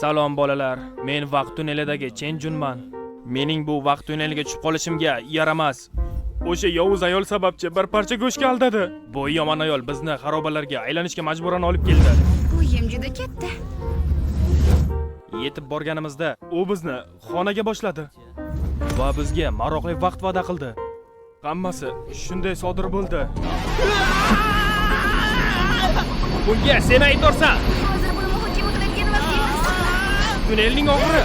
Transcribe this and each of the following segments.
Salom bolalar, men vaqt tunnelidagi Chen Junman. Mening bu vaqt tunneliga tushib qolishimga yaramas. O'sha yovuz ayol sababchi bir parcha go'shtga aldadi. Bu yomon ayol bizni xarobalarga aylanishga majburan olib keldi. Bu yem juda katta. Yetib borganimizda u bizni xonaga boshladi va bizga maroqli vaqt va'da qildi. Hammasi shunday sodir bo'ldi. Bunga sen aybdorsan. Hozir buni muhokama qiladigan vaqt emas. Tunnelning oxiri.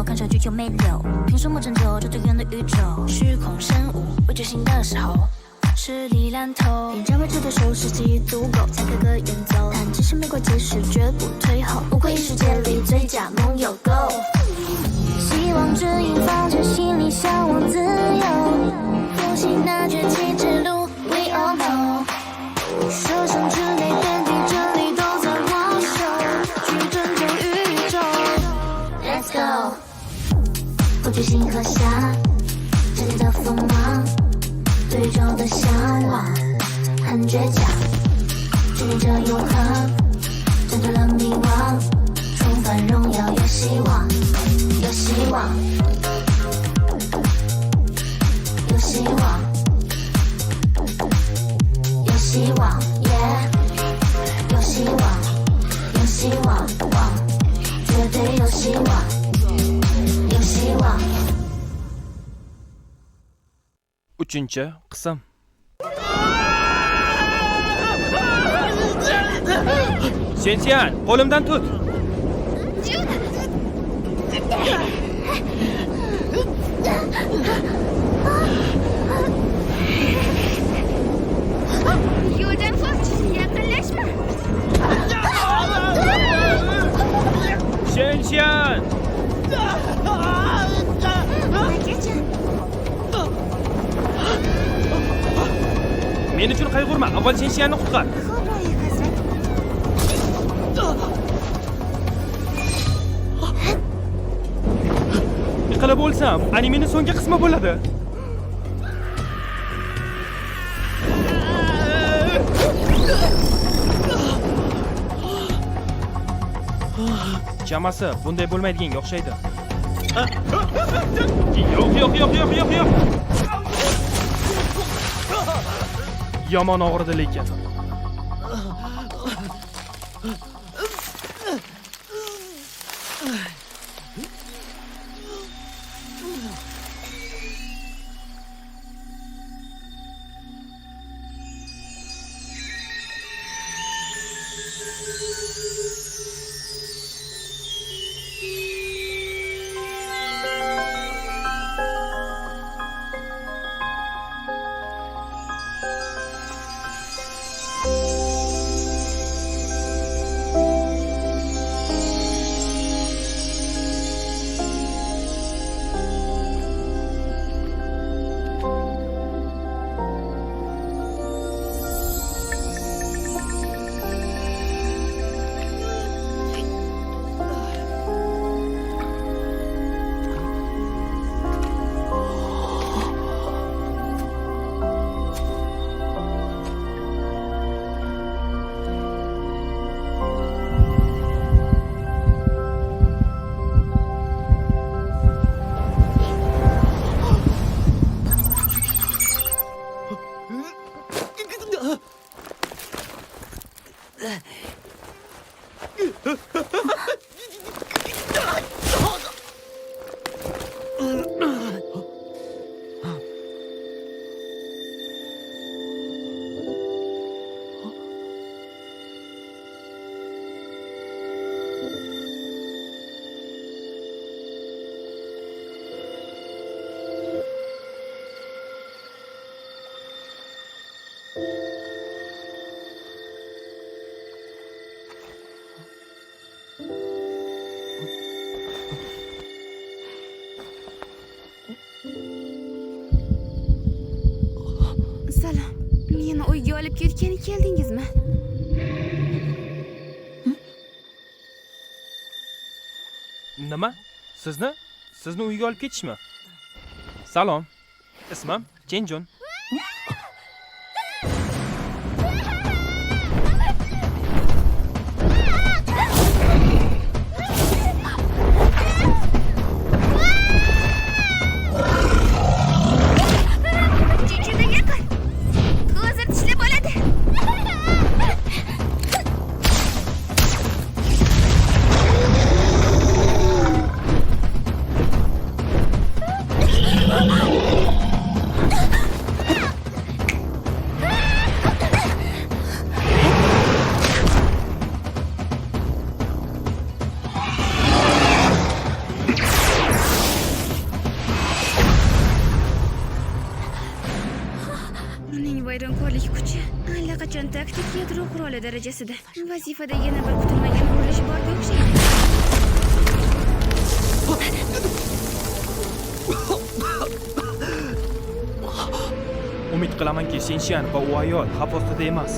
看上去就没溜，凭什么拯救这最远的宇宙？虚空生物未觉醒的时候，吃力烂透，连占位置的手势记忆足够，才可个远走。但只是没过即时，绝不退后。不愧世界里最佳盟友 Go。希望指引放着心里向往自由，复兴那崛起之路 ，We all know。设身之内天地真理都在我手，去拯救宇宙。Let's go。不惧星河下，世界的锋芒，对宇宙的向往，很倔强，执念着永恒，挣脱了迷惘，重返荣耀，有希望，有希望，有希望，有希望，有希望，有希望，绝对有希望。Uchinchi qism. Sensian, qo'limdan tut. Yo'ldan qoch, yaqinlashma. Sensian. Men uchun qayg'urma, avval Sensianni qutqar. Xo'p, Roya hazrat. Yiqilib bo'lsam, animening so'nggi qismi bo'ladi. Chamasi bunday bo'lmaydiganga o'xshaydi. Yo'q. Yomon og'ridi lekin. olib ketgan keldingizmi? Nima? Sizni uyga olib ketishmi? Salom. Ismim Chenjun. Juda yaqin. Hozir tishlab oladi. Uning vayronkorlik kuchi allaqachon taktik yadro quroli darajasida. Vazifada yana bir kutilmagan burilish borga o'xshaydi. Umid qilamanki, Senshan va u ayol xavf ostida emas.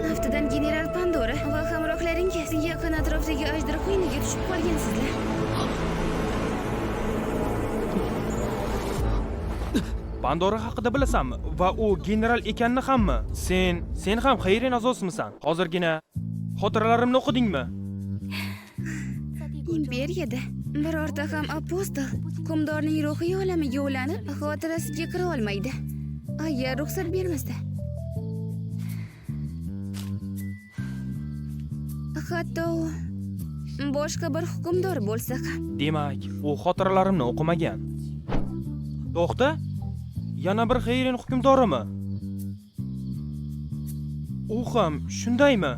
Haftadan general Pandora va hamrohlaringiz yaqin atrofdagi ajdar qo'yniga tushib qolgansizlar. Pandora haqida bilasanmi? Va u general ekanini hammi? Sen ham xayrin azosmisan? Hozirgina xotiralarimni o'qidingmi? Imperiyada birorta ham apostol hukmdorning ruhiy olamiga ulanib xotirasiga kira olmaydi. Agar ruxsat bermasa. Hatto boshqa bir hukmdor bo'lsa ham. Demak, u xotiralarimni o'qimagan. To'xta. Yana bir xayrin hukmdorimi? U ham shundaymi?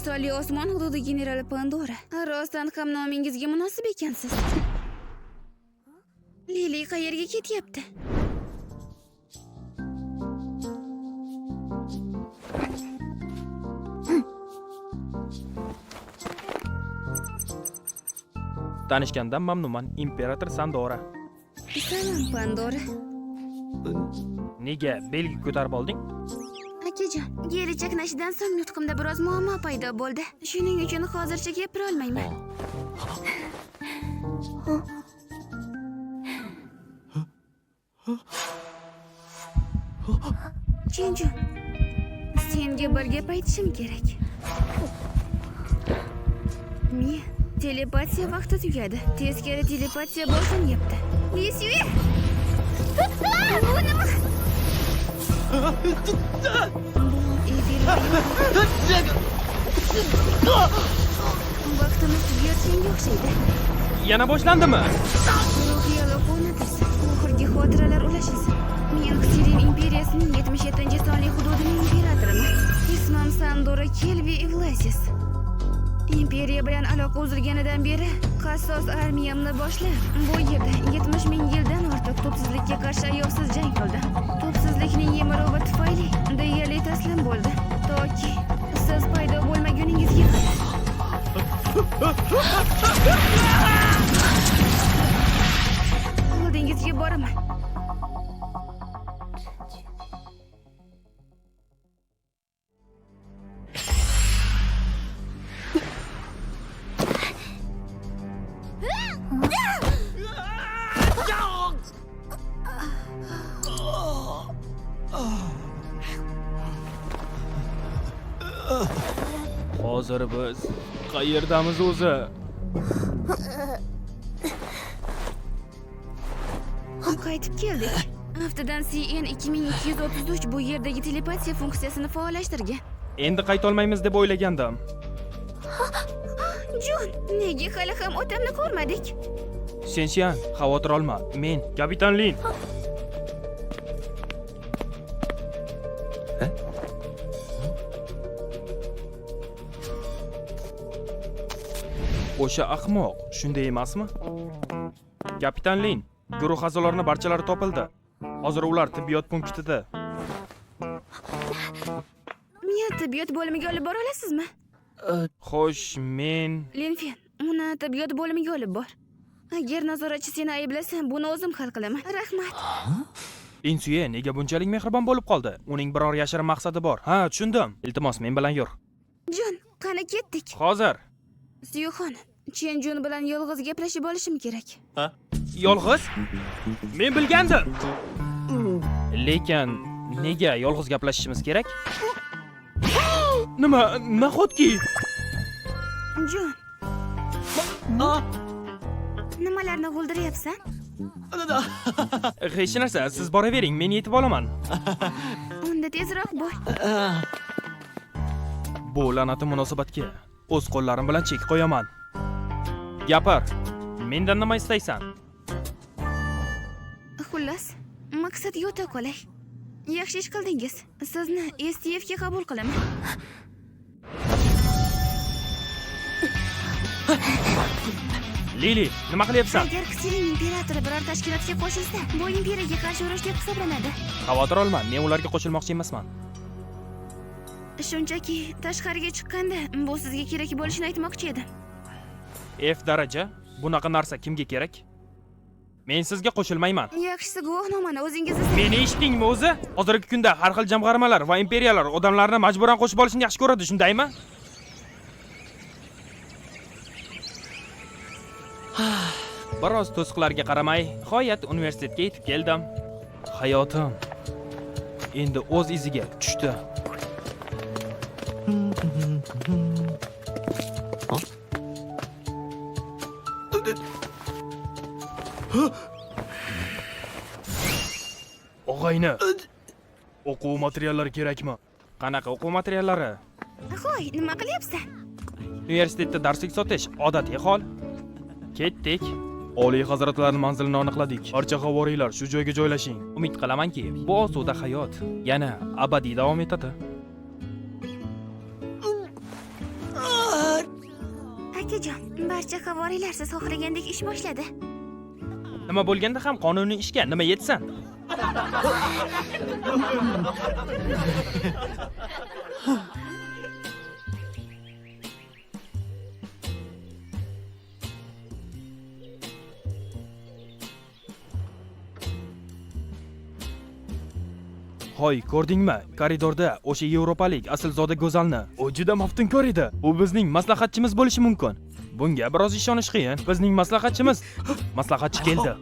Sonli osmon hududi generali Pandora. Rostdan ham nomingizga munosib ekansiz. Lili qayerga ketyapti? Tanishgandan mamnunman, imperator Sandora. Salom Pandora. Nega belgi ko'tarib olding? Akajon, geri chaqnashidan so'ng nutqimda biroz muammo paydo bo'ldi. Shuning uchun hozircha gapira olmayman. Chenjun, senga bir gap aytishim kerak. Men telepatiya vaqti tugadi. Teskari telepatiya boshlanyapti. Lisyu! Bu nima? Vaqtimiz tugayotganga o'xshaydi. Yana boshlandimi? Ruhiy aloqa o'rnatilsin. Oxirgi xotiralar ulashilsin. Men Xirin imperiyasining 77-sonli hududining imperatoriman. Ismim Sandora Kelvi Evlasis. Imperiya bilan aloqa uzilganidan beri qassos armiyamni boshlab, bu yerda 70 ming yildan ortiq to'psizlikka qarshi ayovsiz jang qildim. To'psizlikning yemirovi tufayli deyarli taslim bo'ldi. Toki siz paydo bo'lmaguningizga qadar. Oldingizga boraman. Hozir biz qayerdamiz o'zi? Qaytib keldik. Haftadan CN 2233 bu yerdagi telepatiya funksiyasini faollashtirgan. Endi qayta olmaymiz deb o'ylagandim. Jon, nega hali ham otamni ko'rmadik? Sensyan, xavotir olma. Men kapitan Lin. O'sha ahmoq shunday emasmi? Kapitan Lin, guruh a'zolarining barchalari topildi. Hozir ular tibbiyot punktida. Meni tibbiyot bo'limiga olib bora olasizmi? Xo'sh, men Linfen, uni tibbiyot bo'limiga olib bor. Agar nazoratchi seni ayblasa, buni o'zim hal qilaman. Rahmat. Insuye nega bunchalik mehribon bo'lib qoldi? Uning biror yashirin maqsadi bor. Ha, tushundim. Iltimos, men bilan yur. Jon, qani ketdik. Hozir. Suyuxon, Chenjun bilan yolg'iz gaplashib olishim kerak. Yolg'iz? Men bilgandim. Lekin nega yolg'iz gaplashishimiz kerak? Nahotki? Jon. Nimalarni g'uldiryapsan? Hech narsa, siz boravering, men yetib olaman. Unda tezroq bo'l. Bu la'nati munosabatga o'z qo'llarim bilan chek qo'yaman. Gapir. Mendan nima istaysan? Xullas, maqsad yo'ta qolay. Yaxshi ish qildingiz. Sizni STF ga qabul qilaman. Lili, nima qilyapsan? Agar Xirin imperatori biror tashkilotga qo'shilsa, bu imperiyaga qarshi urush deb hisoblanadi. Xavotir olma, men ularga qo'shilmoqchi emasman. Shunchaki tashqariga chiqqanda bu sizga kerak bo'lishini aytmoqchi edim. F daraja, bunaqa narsa kimga kerak? Men sizga qo'shilmayman. Yaxshisi guvohnomani o'zingiz izlang. Meni eshitdingmi o'zi? Hozirgi kunda har xil jamg'armalar va imperiyalar odamlarni majburan qo'shib olishni yaxshi ko'radi, shundaymi? Biroz to'siqlarga qaramay, nihoyat universitetga yetib keldim. Hayotim endi o'z iziga tushdi. Og'ayni, o'quv materiallari kerakmi? Qanaqa o'quv materiallari? Qo'y, nima qilyapsan? Universitetda darslik sotish odatiy hol. Ketdik. Oliy hazratlarning manzilini aniqladik. Barcha havoriylar shu joyga joylashing. Umid qilamanki, bu osuda hayot yana abadiy davom etadi. Akajon, barcha havoriylar siz xohlagandek ish boshladi. Nima bo'lganda ham qonuniy ishga nima yetsin? Hoy, ko'rdingmi? Koridorda o'sha yevropalik aslzoda go'zalni. U juda maftunkor edi. U bizning maslahatchimiz bo'lishi mumkin. Bunga biroz ishonish qiyin. Bizning maslahatchi keldi.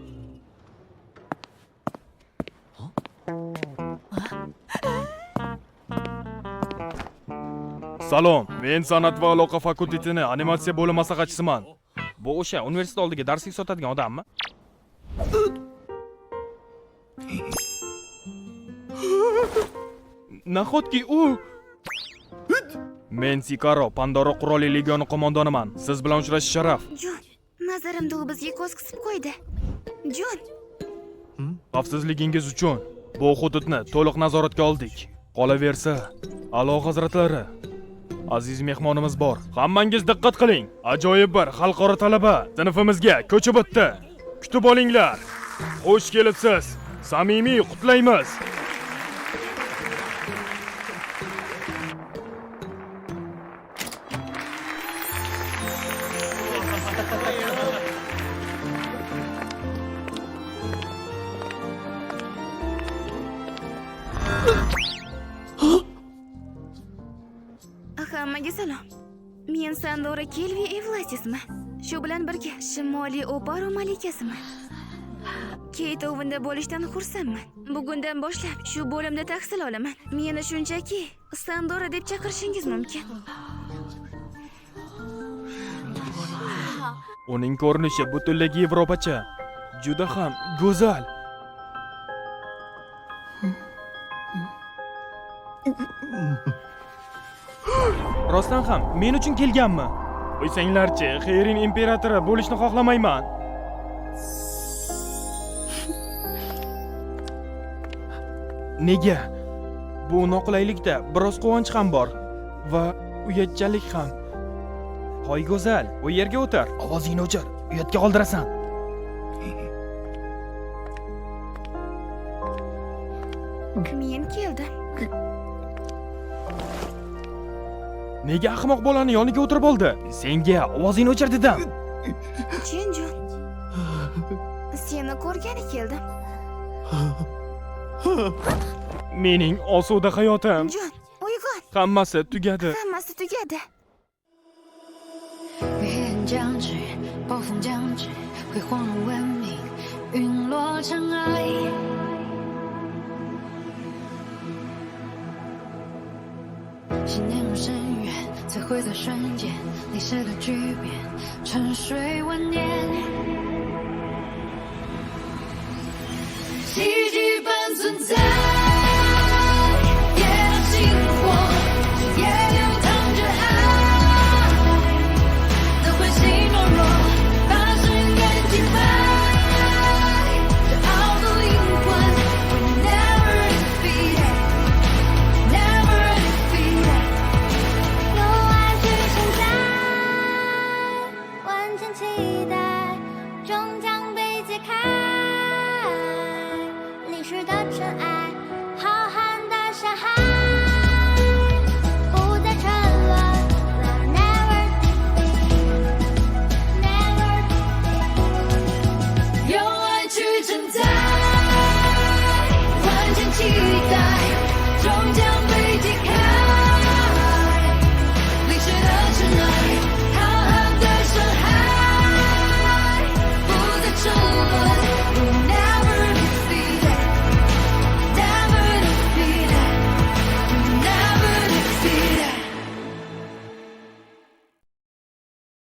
Salom, men san'at va aloqa fakultetini animatsiya bo'limi maslahatchisiman. Bu o'sha universitet oldiga darslik sotadigan odammi? Nahotki u? Men Sikaro, Pandora qurolli legioni qo'mondoniman. Siz bilan uchrashish sharaf. Jon, nazarimda u bizga ko'z qisib qo'ydi. Jon, Xavfsizligingiz uchun bu hududni to'liq nazoratga oldik. Qolaversa, a'lo hazratlari, aziz mehmonimiz bor. Hammangiz diqqat qiling. Ajoyib bir xalqaro talaba sinfimizga ko'chib o'tdi. Kutib olinglar. Xush kelibsiz. Samimiy qutlaymiz. hammaga salom. Men Sandora Kelvi Evlasisman. Shu bilan birga Shimoliy opera malikasiman. Keytovinda bo'lishdan xursandman. Bugundan boshlab shu bo'limda tahsil olaman. Meni shunchaki Sandora deb chaqirishingiz mumkin. Uning ko'rinishi butunlay yevropacha. Juda ham go'zal. Rostdan ham men uchun kelganmi? Qo'ysanglarchi, Xeyrin imperatori bo'lishni xohlamayman. Nega? Bu noqulaylikda biroz quvonch ham bor va uyatchanlik ham. Hoy go'zal, u yerga o'tir. Ovozingni o'chir, uyatga qoldirasan. Men keldim. Nega ahmoq bolani yoniga o'tirib oldi? Senga ovozingni o'chir dedim. Chenjun. Seni ko'rgani keldim. Mening osuda hayotim, Jon, uyg'on. hammasi tugadi. Hammasi tugadi. 黑暗将至，暴风将至，辉煌的文明陨落尘埃。信念如深渊，摧毁在瞬间，历史的巨变，沉睡万年。奇迹般存在，夜的星火，也流淌着爱。能唤醒懦弱，把誓言击败。骄傲的灵魂 ，We're never defeated, never defeated。用爱去承载，万千期待终将被解开。历史的尘埃，浩瀚的山海，不再沉沦。Love never defeat, never defeat。用爱去承载，万千期待终将被